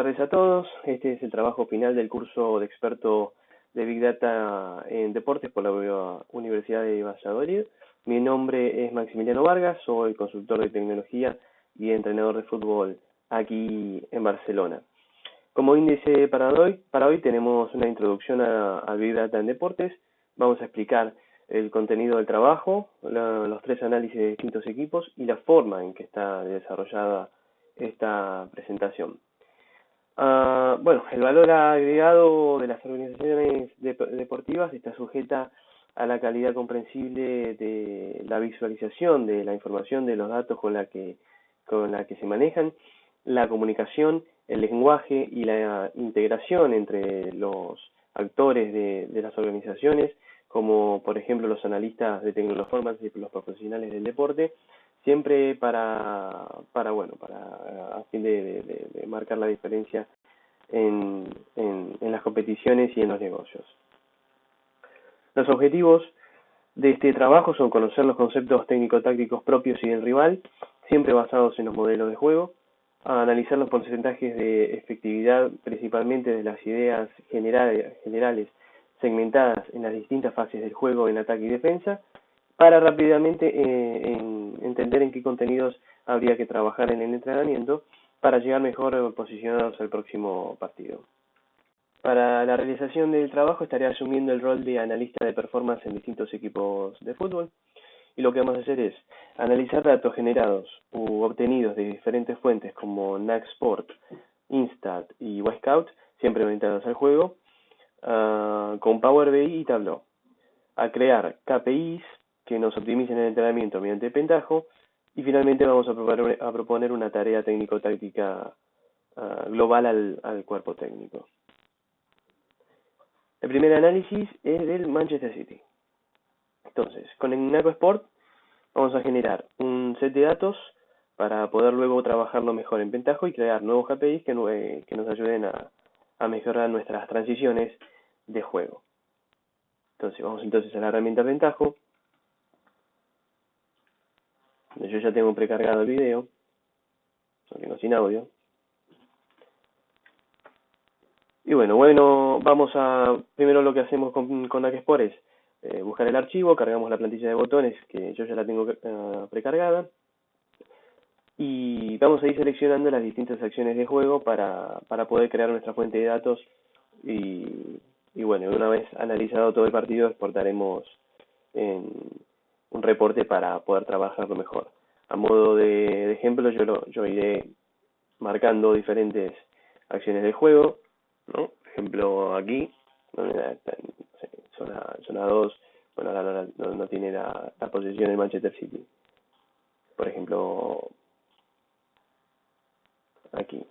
Buenas tardes a todos. Este es el trabajo final del curso de experto de Big Data en deportes por la Universidad de Valladolid. Mi nombre es Maximiliano Vargas, soy consultor de tecnología y entrenador de fútbol aquí en Barcelona. Como índice para hoy tenemos una introducción a Big Data en deportes. Vamos a explicar el contenido del trabajo, los tres análisis de distintos equipos y la forma en que está desarrollada esta presentación. Bueno, el valor agregado de las organizaciones deportivas está sujeta a la calidad comprensible de la visualización de la información, de los datos con la que se manejan, la comunicación, el lenguaje y la integración entre los actores de las organizaciones, como por ejemplo los analistas de tecnología y los profesionales del deporte, siempre a fin de marcar la diferencia en las competiciones y en los negocios. Los objetivos de este trabajo son conocer los conceptos técnico-tácticos propios y del rival, siempre basados en los modelos de juego, analizar los porcentajes de efectividad principalmente de las ideas generales segmentadas en las distintas fases del juego en ataque y defensa, para rápidamente entender en qué contenidos habría que trabajar en el entrenamiento para llegar mejor posicionados al próximo partido. Para la realización del trabajo estaré asumiendo el rol de analista de performance en distintos equipos de fútbol, y lo que vamos a hacer es analizar datos generados u obtenidos de diferentes fuentes como NACSport, Instat y Wisecout, siempre orientados al juego, con Power BI y Tableau, a crear KPIs que nos optimicen el entrenamiento mediante Pentaho, y finalmente vamos a proponer una tarea técnico-táctica global al cuerpo técnico. El primer análisis es del Manchester City. Entonces, con el NACSport vamos a generar un set de datos para poder luego trabajarlo mejor en Pentaho y crear nuevos KPIs que nos ayuden a mejorar nuestras transiciones de juego. Entonces, vamos a la herramienta Pentaho. Yo ya tengo precargado el video, lo tengo sin audio. Y bueno, primero lo que hacemos con NACSport es buscar el archivo, cargamos la plantilla de botones que yo ya la tengo precargada, y vamos a ir seleccionando las distintas acciones de juego para poder crear nuestra fuente de datos y bueno, una vez analizado todo el partido exportaremos en un reporte para poder trabajarlo mejor. A modo de ejemplo, yo iré marcando diferentes acciones del juego, ¿no? Por ejemplo, aquí, zona 2, bueno, ahora no tiene la posesión el Manchester City. Por ejemplo, aquí,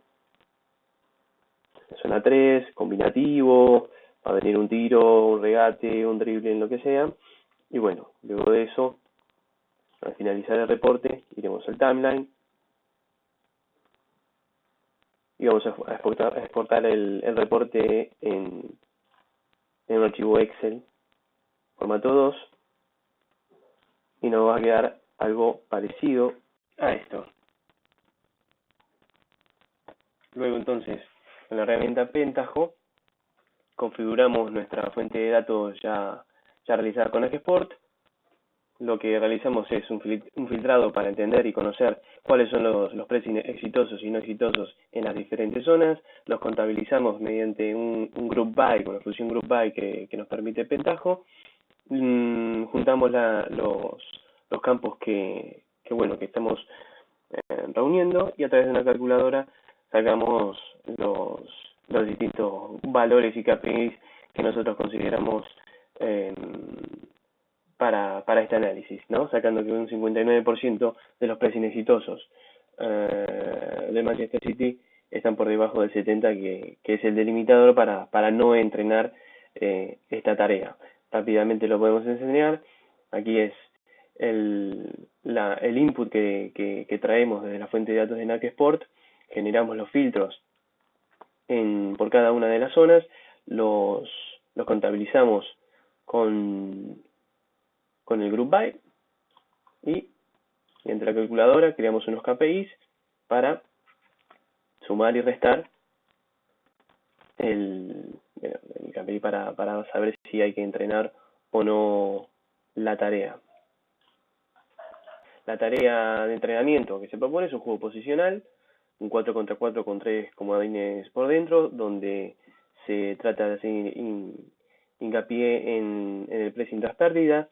zona 3, combinativo, va a venir un tiro, un regate, un drible, en lo que sea. Y bueno, luego de eso, al finalizar el reporte, iremos al timeline y vamos a exportar el reporte en un archivo Excel formato 2, y nos va a quedar algo parecido a esto. Luego entonces, con la herramienta Pentaho, configuramos nuestra fuente de datos ya realizada con NACSport. Lo que realizamos es un filtrado para entender y conocer cuáles son los precios exitosos y no exitosos en las diferentes zonas. Los contabilizamos mediante un group by, con la función group by que nos permite Pentaho. Juntamos los campos que estamos reuniendo, y a través de una calculadora sacamos los distintos valores y KPIs que nosotros consideramos para este análisis, ¿no? Sacando que un 59% de los precios exitosos de Manchester City están por debajo del 70%, que es el delimitador para no entrenar esta tarea. Rápidamente lo podemos enseñar. Aquí es el input que traemos desde la fuente de datos de NACSport. Generamos los filtros por cada una de las zonas, los contabilizamos con el group by, y entre la calculadora creamos unos KPIs para sumar y restar el KPI para saber si hay que entrenar o no la tarea. La tarea de entrenamiento que se propone es un juego posicional, un 4 contra 4 con 3 comodines por dentro, donde se trata de hacer hincapié en el pressing tras pérdida.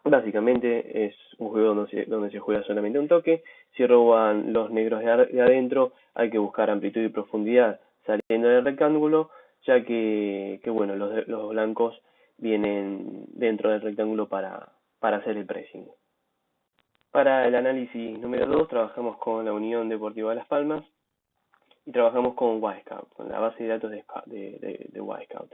Básicamente es un juego donde se juega solamente un toque. Si roban los negros de adentro, hay que buscar amplitud y profundidad saliendo del rectángulo, ya que bueno, los blancos vienen dentro del rectángulo para hacer el pressing. Para el análisis número 2 trabajamos con la Unión Deportiva de Las Palmas y trabajamos con Wisecout, con la base de datos de Wisecout.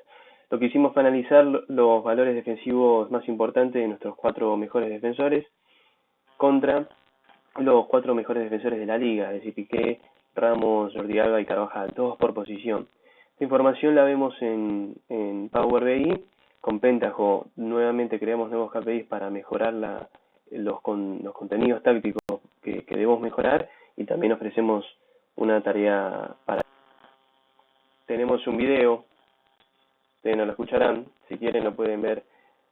Lo que hicimos fue analizar los valores defensivos más importantes de nuestros 4 mejores defensores contra los 4 mejores defensores de la liga, es decir, Piqué, Ramos, Jordi Alba y Carvajal, todos por posición. Esta información la vemos en Power BI. Con Pentaho nuevamente creamos nuevos KPIs para mejorar los contenidos tácticos que debemos mejorar, y también ofrecemos una tarea para... Tenemos un video, ustedes no lo escucharán, si quieren lo pueden ver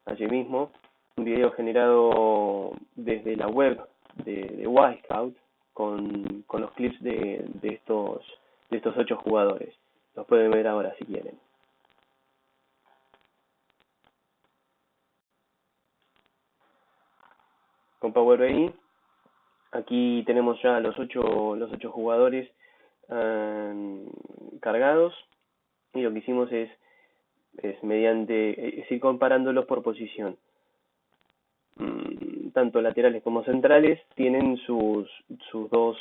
allí mismo, un video generado desde la web de Wisecout con los clips de estos 8 jugadores. Los pueden ver ahora si quieren. Con Power BI, aquí tenemos ya los 8 jugadores cargados, y lo que hicimos es ir comparándolos por posición. Tanto laterales como centrales tienen sus dos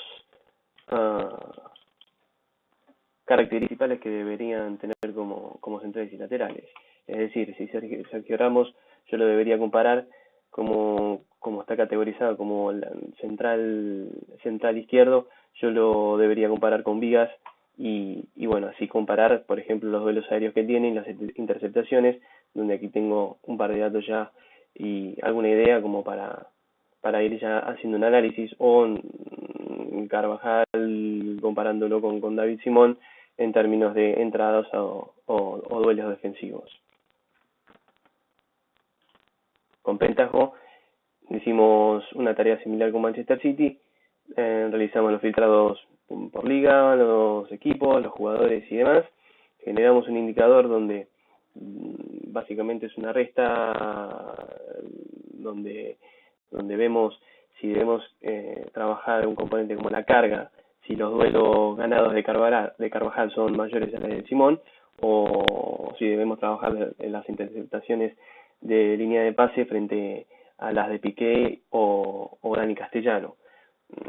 características que deberían tener como centrales y laterales. Es decir, si Sergio Ramos yo lo debería comparar como está categorizado como central izquierdo, yo lo debería comparar con Vigas y bueno, así comparar, por ejemplo, los duelos aéreos que tienen, las interceptaciones, donde aquí tengo un par de datos ya y alguna idea como para ir ya haciendo un análisis, o Carvajal comparándolo con David Simón en términos de entradas o duelos defensivos. Con Pentaho hicimos una tarea similar con Manchester City, realizamos los filtrados por liga, los equipos, los jugadores y demás. Generamos un indicador donde básicamente es una resta donde vemos si debemos trabajar un componente como la carga, si los duelos ganados de Carvajal son mayores a los de Simón, o si debemos trabajar en las interceptaciones de línea de pase frente a las de Piqué o Dani Castellano.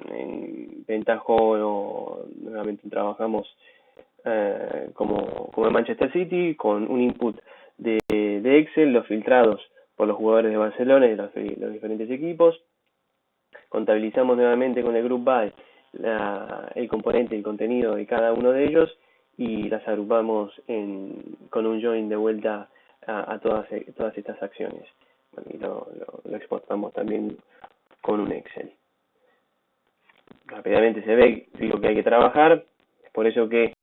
En Pentaho nuevamente trabajamos como en Manchester City, con un input de Excel, los filtrados por los jugadores de Barcelona y de los diferentes equipos. Contabilizamos nuevamente con el Group By el componente, el contenido de cada uno de ellos, y las agrupamos con un join de vuelta a todas estas acciones. Y lo exportamos también con un Excel. Rápidamente se ve lo que hay que trabajar, es por eso que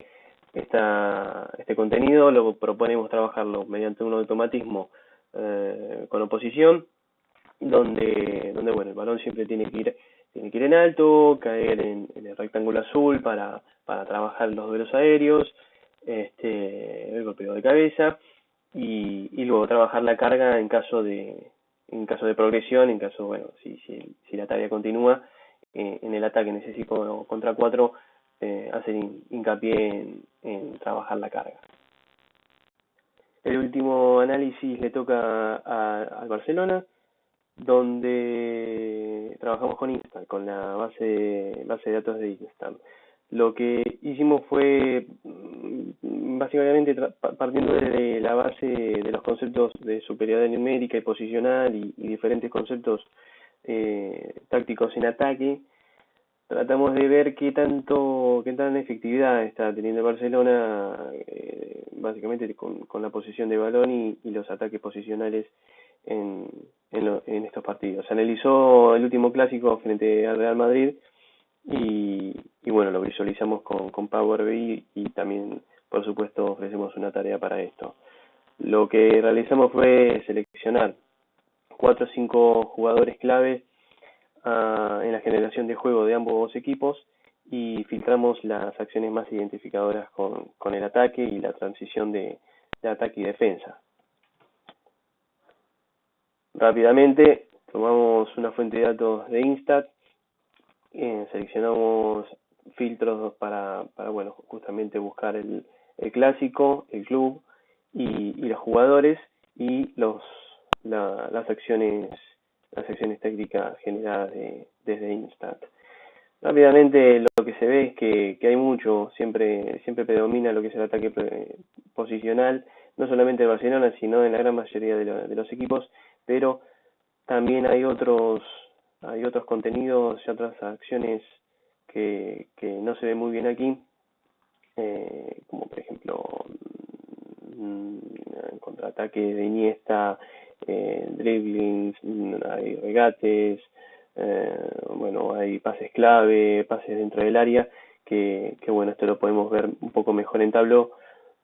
este contenido lo proponemos trabajarlo mediante un automatismo con oposición, donde bueno, el balón siempre tiene que ir en alto, caer en el rectángulo azul para trabajar los duelos aéreos, el golpeo de cabeza, y luego trabajar la carga en caso de progresión, bueno, si la tarea continúa en el ataque necesito contra 4, hacer hincapié en trabajar la carga. El último análisis le toca al Barcelona, donde trabajamos con Instant, con la base de datos de Instant. Lo que hicimos fue básicamente partiendo de la base de los conceptos de superioridad numérica y posicional y diferentes conceptos tácticos en ataque. Tratamos de ver qué tan efectividad está teniendo Barcelona básicamente con la posesión de balón y los ataques posicionales en estos partidos. Se analizó el último clásico frente al Real Madrid y bueno, lo visualizamos con Power BI y también por supuesto ofrecemos una tarea para esto. Lo que realizamos fue seleccionar 4 o 5 jugadores claves en la generación de juego de ambos equipos y filtramos las acciones más identificadoras con el ataque y la transición de ataque y defensa. Rápidamente tomamos una fuente de datos de Instat, seleccionamos filtros para bueno, justamente buscar el clásico, el club y los jugadores y las acciones técnicas generadas desde Instat. Rápidamente lo que se ve es que hay mucho, siempre predomina lo que es el ataque posicional, no solamente de Barcelona, sino en la gran mayoría de los equipos, pero también hay otros contenidos y otras acciones que no se ven muy bien aquí, como por ejemplo contraataque de Iniesta, dribblings, hay regates, bueno, hay pases clave, pases dentro del área, que bueno, esto lo podemos ver un poco mejor en Tableau,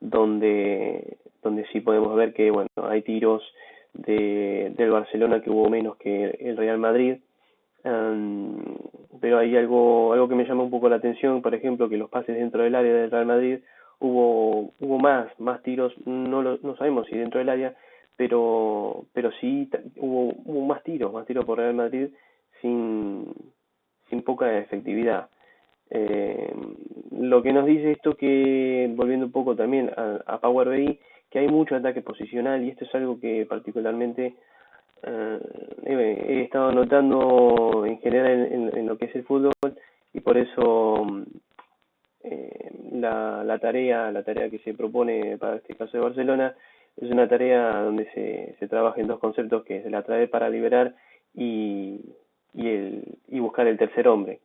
donde sí podemos ver que bueno, hay tiros del Barcelona que hubo menos que el Real Madrid, pero hay algo que me llama un poco la atención, por ejemplo, que los pases dentro del área del Real Madrid hubo más tiros, no sabemos si dentro del área, pero sí hubo más tiros por Real Madrid sin poca efectividad. Lo que nos dice esto, que volviendo un poco también a Power BI, que hay mucho ataque posicional, y esto es algo que particularmente he estado notando en general en lo que es el fútbol, y por eso la tarea que se propone para este caso de Barcelona es una tarea donde se trabaja en dos conceptos, que es la atraer para liberar y buscar el tercer hombre.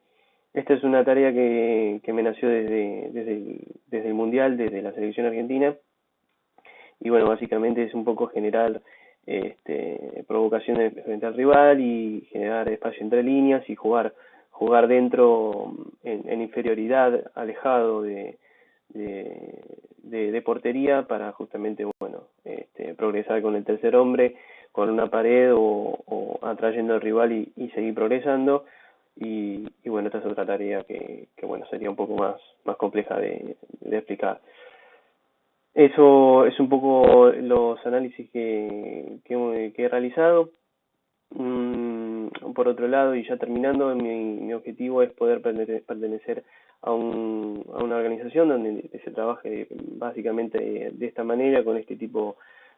Esta es una tarea que me nació desde el Mundial, desde la selección argentina, y bueno, básicamente es un poco generar provocaciones frente al rival y generar espacio entre líneas y jugar dentro en inferioridad, alejado de portería, para justamente bueno, progresar con el tercer hombre, con una pared o atrayendo al rival y seguir progresando. Y bueno, esta es otra tarea que bueno, sería un poco más compleja de explicar. Eso es un poco los análisis que he realizado. Por otro lado, y ya terminando, mi objetivo es poder pertenecer a una organización donde se trabaje básicamente de esta manera, con este tipo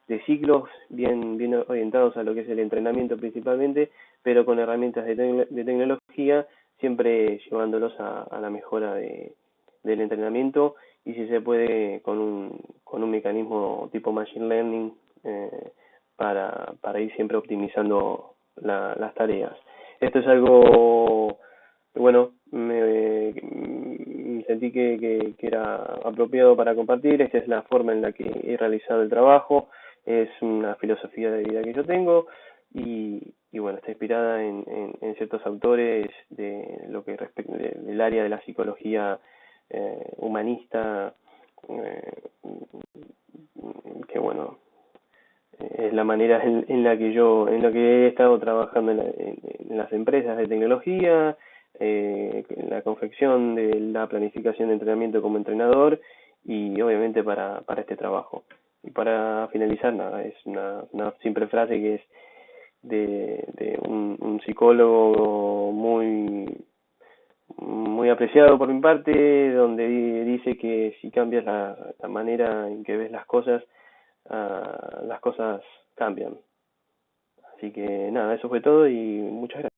de ciclos bien orientados a lo que es el entrenamiento principalmente, pero con herramientas de tecnología, siempre llevándolos a la mejora del entrenamiento, y si se puede con un mecanismo tipo machine learning, para ir siempre optimizando las tareas. Esto es algo que bueno, me sentí que era apropiado para compartir. Esta es la forma en la que he realizado el trabajo, es una filosofía de vida que yo tengo, y bueno, está inspirada en ciertos autores de lo que respecta del área de la psicología humanista, que bueno, es la manera en la que he estado trabajando en las empresas de tecnología, en la confección de la planificación de entrenamiento como entrenador, y obviamente para este trabajo. Y para finalizar, nada, es una simple frase que es de un psicólogo muy apreciado por mi parte, donde dice que si cambias la manera en que ves las cosas cambian. Así que nada, eso fue todo y muchas gracias.